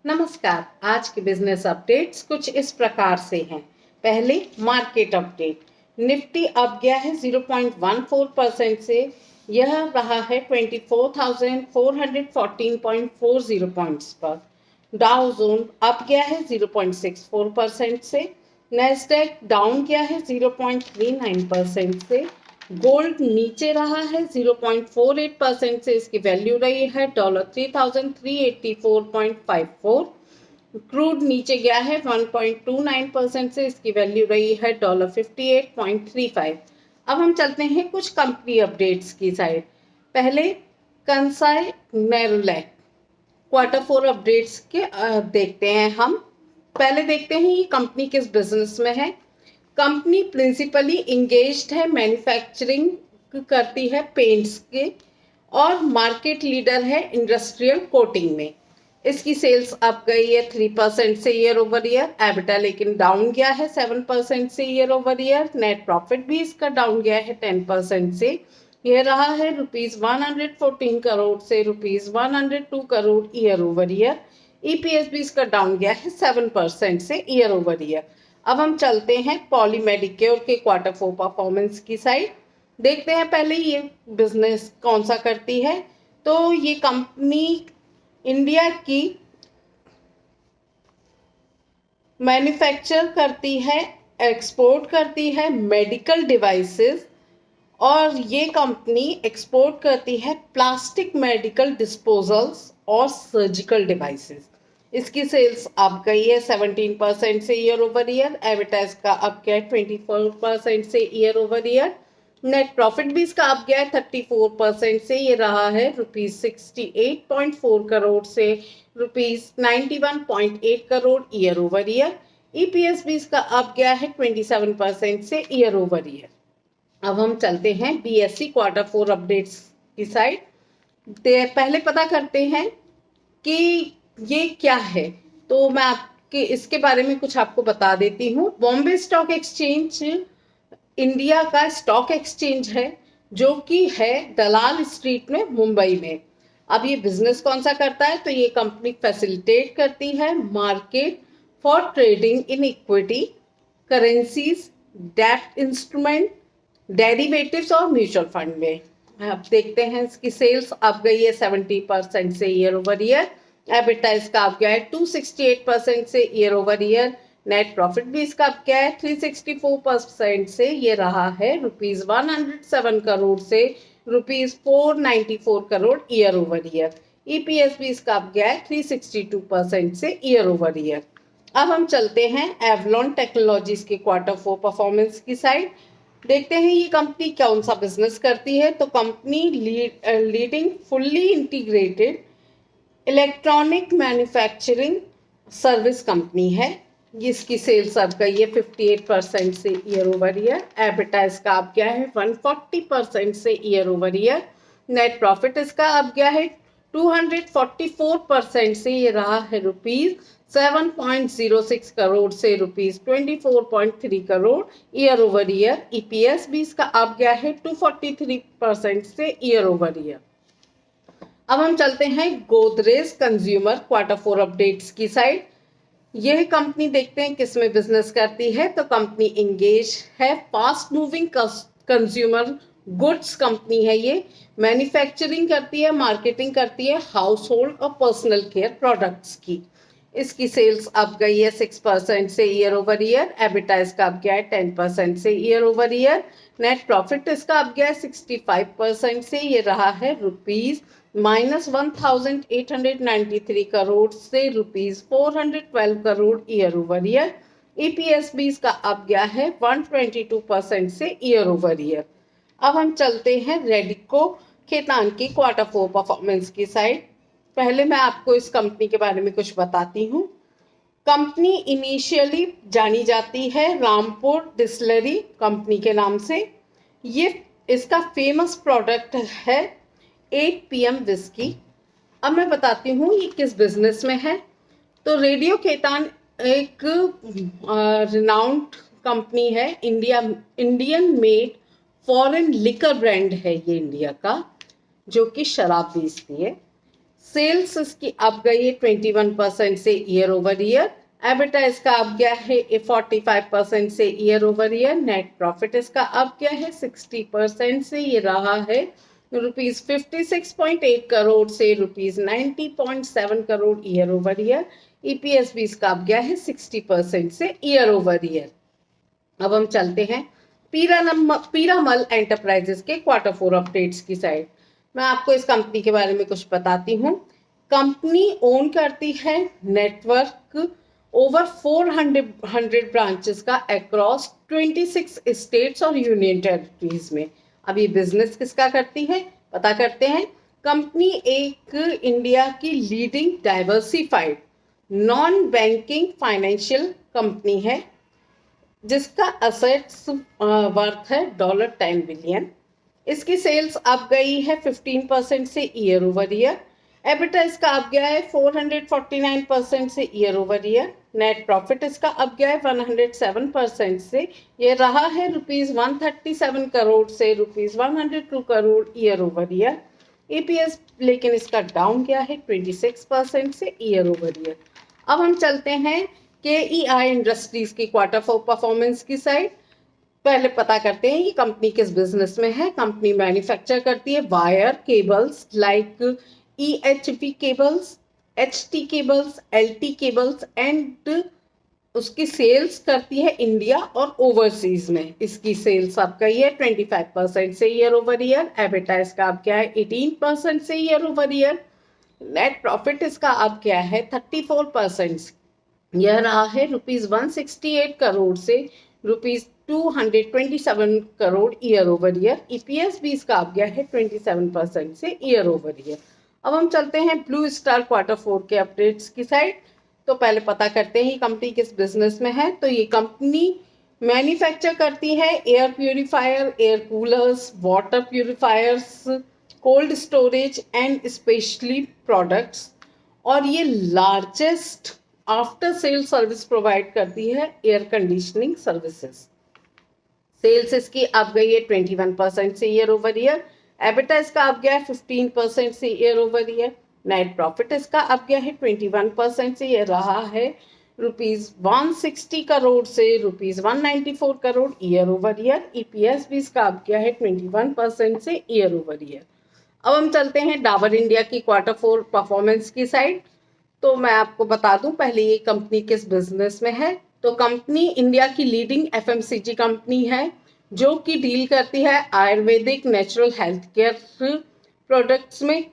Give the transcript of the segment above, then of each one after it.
नमस्कार। आज के बिजनेस अपडेट्स कुछ इस प्रकार से हैं। पहले मार्केट अपडेट। निफ्टी अप गया है 0.14% से, यह रहा है 24,414.40 पॉइंट्स पर। डाउ जोन अप गया है 0.64% से। नेस्डैक डाउन गया है 0.39% से। गोल्ड नीचे रहा है 0.48% से, इसकी वैल्यू रही है $3,384.54। क्रूड नीचे गया है 1.29% से, इसकी वैल्यू रही है $58.35। अब हम चलते हैं कुछ कंपनी अपडेट्स की साइड। पहले कंसाई नेरोलैक Q4 अपडेट्स के देखते हैं हम। पहले देखते हैं ये कंपनी किस बिजनेस में है। कंपनी प्रिंसिपली इंगेज्ड है, मैन्युफैक्चरिंग करती है पेंट्स के और मार्केट लीडर है इंडस्ट्रियल कोटिंग में। इसकी सेल्स अप गई है 3% से ईयर ओवर ईयर। एबिटा लेकिन डाउन गया है 7% से year over year. Net profit भी इसका डाउन गया है 10% से, यह रहा है ₹114 करोड़ से ₹102 crore year over year. EPS भी इसका डाउन गया है 7% से ईयर ओवर ईयर। अब हम चलते हैं पॉली मेडिक्योर के Q4 परफॉर्मेंस की साइड। देखते हैं पहले ये बिजनेस कौन सा करती है। तो ये कंपनी इंडिया की मैन्युफैक्चर करती है, एक्सपोर्ट करती है मेडिकल डिवाइसेस, और ये कंपनी एक्सपोर्ट करती है प्लास्टिक मेडिकल डिस्पोजल्स और सर्जिकल डिवाइसेस। इसकी सेल्स अप गई है 17% से ईयर ओवर ईयर। एबिटा का अप गया है 24% से year over year. Net profit भी इसका अप गया है 34% से, ये रहा है ₹68.4 करोड़ से ₹91.8 crore year over year. EPS भी इसका अप गया है 27% से ईयर ओवर ईयर। अब हम चलते हैं बीएसई Q4 अपडेट्स की साइड। पहले पता करते हैं कि ये क्या है। तो मैं आपके इसके बारे में कुछ आपको बता देती हूँ। बॉम्बे स्टॉक एक्सचेंज इंडिया का स्टॉक एक्सचेंज है, जो कि है दलाल स्ट्रीट में मुंबई में। अब ये बिजनेस कौन सा करता है, तो ये कंपनी फैसिलिटेट करती है market for trading in equity, currencies, डेब्ट इंस्ट्रूमेंट, डेरिवेटिव्स और म्यूचुअल फंड में। अब देखते हैं इसकी सेल्स अप गई है 70% से ईयर ओवर ईयर। एबिटा इसका अप गया है 268% से year over year. Net profit भी इसका अप गया है 364% से, ये रहा है ₹107 करोड़ से ₹494 crore year over year. EPS भी इसका अप गया है 362% से ईयर ओवर ईयर। अब हम चलते हैं एवलॉन टेक्नोलॉजीज के Q4 परफॉर्मेंस की साइड। देखते हैं ये कंपनी कौन सा बिजनेस करती है। तो company leading fully integrated electronic manufacturing service company है। इसकी सेल्स अप गई है 58% से ईयर ओवर ईयर। एबिटा इसका अप गया है 140% से year over year. Net profit इसका अप गया है 244% से, ये रहा है ₹7.06 करोड़ से ₹24.3 crore year over year. EPS भी इसका अप गया है 243% से ईयर ओवर ईयर। अब हम चलते हैं गोदरेज कंज्यूमर Q4 अपडेट्स की साइड। यह कंपनी देखते हैं किस में बिजनेस करती है। तो कंपनी इंगेज है, fast moving consumer goods company है। ये मैन्युफैक्चरिंग करती है, मार्केटिंग करती है हाउस होल्ड और पर्सनल केयर प्रोडक्ट्स की। इसकी सेल्स अप गई है 6% से ईयर ओवर ईयर। एबिटा इसका अप गया है 10% से year over year. Net profit इसका अप गया है 65% से, ये रहा है ₹-1,893 करोड़ से ₹412 crore year over year. EPS भी इसका अप गया है 122% से ईयर ओवर ईयर। अब हम चलते हैं रेडिको खेतान की Q4 परफॉर्मेंस की साइड। पहले मैं आपको इस कंपनी के बारे में कुछ बताती हूँ। कंपनी इनिशियली जानी जाती है रामपुर डिस्टिलरी कंपनी के नाम से। ये इसका फेमस प्रोडक्ट है 8 PM विस्की। अब मैं बताती हूँ ये किस बिजनेस में है। तो रेडियो खेतान एक रिनाउंड कंपनी है, Indian made foreign liquor brand है ये इंडिया का, जो कि शराब बेचती है। सेल्स इसकी अप गई है 21% से ईयर ओवर ईयर। एबिटा इसका अप गया है 45% से year over year. Net profit इसका अप गया है 60% से, ये रहा है ₹56.8 करोड़ से ₹90.7 crore year over year. EPS भी इसका अप गया है 60% से ईयर ओवर ईयर। अब हम चलते हैं पीरामल एंटरप्राइजेस के Q4 अपडेट्स की साइड। मैं आपको इस कंपनी के बारे में कुछ बताती हूँ। कंपनी ओन करती है नेटवर्क ओवर 400 ब्रांचेस का अक्रॉस 26 स्टेट्स और यूनियन टेरिटरीज में। अब ये बिजनेस किसका करती है पता करते हैं। कंपनी एक इंडिया की leading diversified non banking financial company है जिसका असेट्स वर्थ है $10 बिलियन। इसकी सेल्स अप गई है 15% से ईयर ओवर ईयर। एबिटा इसका अप गया है 449% से year over year. Net profit इसका अप गया है 107% से, ये रहा है ₹137 करोड़ से ₹102 crore year over year. EPS लेकिन इसका डाउन गया है 26% से ईयर ओवर ईयर। अब हम चलते हैं KEI इंडस्ट्रीज की Q4 परफॉर्मेंस की साइड। पहले पता करते हैं ये कंपनी किस बिजनेस में है। कंपनी मैन्युफैक्चर करती है wire cables like EHV cables, HT cables, LT cables and उसकी सेल्स करती है इंडिया और ओवरसीज में। इसकी सेल्स अप गई है 25% से ईयर ओवर ईयर। एबिटा इसका अप गया है 18% से year over year. Net profit इसका अप गया है 34% से, यह रहा है ₹168 करोड़ से ₹227 crore year over year. EPS भी इसका अप गया है 27% से ईयर ओवर ईयर। अब हम चलते हैं ब्लू स्टार Q4 के अपडेट्स की साइड। तो पहले पता करते हैं ये कंपनी किस बिजनेस में है। तो ये कंपनी मैन्युफैक्चर करती है air purifier, air coolers, water purifiers, cold storage and specially products, और ये largest after sale service provide करती है एयर कंडीशनिंग सर्विसेज। सेल्स इसकी अप गई है 21% से ईयर ओवर ईयर। एबिटा इसका अप गया है 15% से year over year. Net profit इसका अप गया है 21% से, ये रहा है ₹160 करोड़ से ₹194 crore year over year. EPS भी इसका अप गया है 21% से ईयर ओवर ईयर। अब हम चलते हैं डाबर इंडिया की Q4 परफॉर्मेंस की साइड। तो मैं आपको बता दूं पहले ये कंपनी किस बिजनेस में है। तो कंपनी इंडिया की लीडिंग FMCG कंपनी है जो कि डील करती है ayurvedic natural health care products में,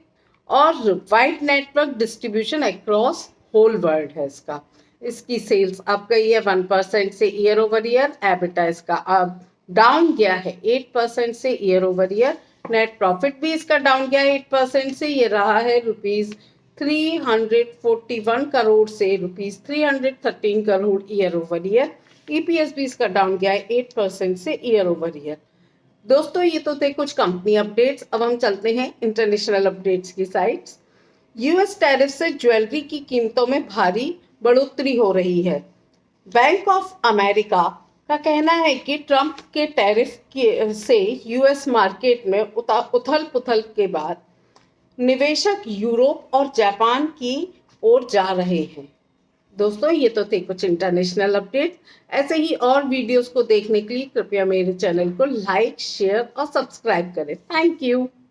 और wide network distribution across whole world है इसका। इसकी सेल्स अप गई है 1% से ईयर ओवर ईयर। एबिटा इसका अब डाउन गया है 8% से year over year. Net profit भी इसका डाउन गया है 8% से, ये रहा है ₹341 करोड़ से ₹313 crore year over year. EPS भी इसका डाउन गया है 8% से ईयर ओवर ईयर। दोस्तों ये तो थे कुछ कंपनी अपडेट्स। अब हम चलते हैं इंटरनेशनल अपडेट्स की साइड्स। यूएस टैरिफ से ज्वेलरी की कीमतों में भारी बढ़ोतरी हो रही है। बैंक ऑफ अमेरिका का कहना है कि ट्रंप के टैरिफ से यूएस मार्केट में उथल पुथल के बाद निवेशक यूरोप और जापान की ओर जा रहे हैं। दोस्तों ये तो थे कुछ इंटरनेशनल अपडेट। ऐसे ही और वीडियोस को देखने के लिए कृपया मेरे चैनल को लाइक, शेयर और सब्सक्राइब करें। Thank you.